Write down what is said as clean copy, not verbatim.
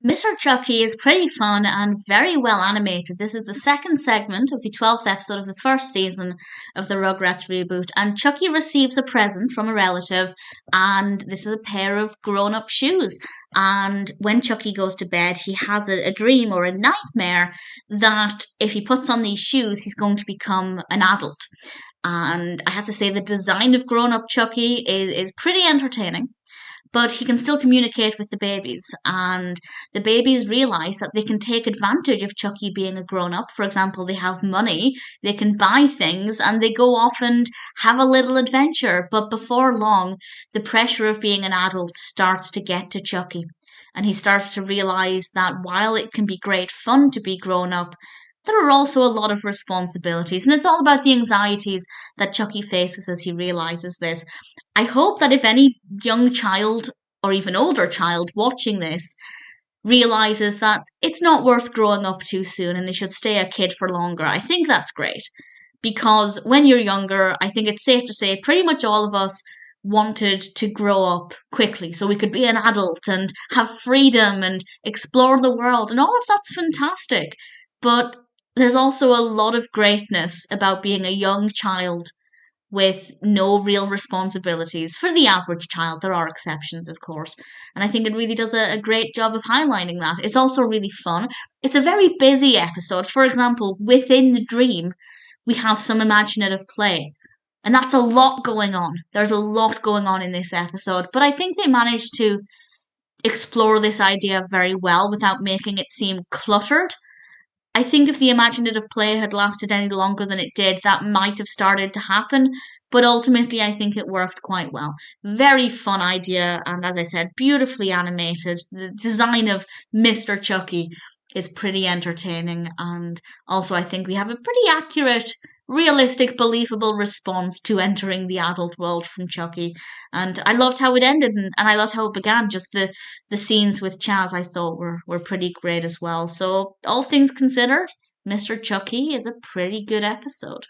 Mr. Chuckie is pretty fun and very well animated. This is the second segment of the 12th episode of the first season of the Rugrats Reboot, and Chuckie receives a present from a relative, and this is a pair of grown-up shoes. And when Chuckie goes to bed, he has a dream or a nightmare that if he puts on these shoes, he's going to become an adult. And I have to say, the design of grown-up Chuckie is pretty entertaining. But he can still communicate with the babies, and the babies realize that they can take advantage of Chuckie being a grown-up. For example, they have money, they can buy things, and they go off and have a little adventure. But before long, the pressure of being an adult starts to get to Chuckie, and he starts to realize that while it can be great fun to be grown up, there are also a lot of responsibilities, and it's all about the anxieties that Chuckie faces as he realizes this. I hope that if any young child or even older child watching this realizes that it's not worth growing up too soon and they should stay a kid for longer, I think that's great. Because when you're younger, I think it's safe to say pretty much all of us wanted to grow up quickly so we could be an adult and have freedom and explore the world, and all of that's fantastic. But there's also a lot of greatness about being a young child with no real responsibilities. For the average child, there are exceptions, of course, and I think it really does a great job of highlighting that. It's also really fun. It's a very busy episode. For example, within the dream, we have some imaginative play, and that's a lot going on. There's a lot going on in this episode, but I think they managed to explore this idea very well without making it seem cluttered. I think if the imaginative play had lasted any longer than it did, that might have started to happen, but ultimately I think it worked quite well. Very fun idea, and as I said, beautifully animated. The design of Mr. Chuckie is pretty entertaining, and also I think we have a pretty accurate, realistic, believable response to entering the adult world from Chuckie. And I loved how it ended, and I loved how it began. Just the scenes with Chaz I thought were pretty great as well. So all things considered, Mr. Chuckie is a pretty good episode.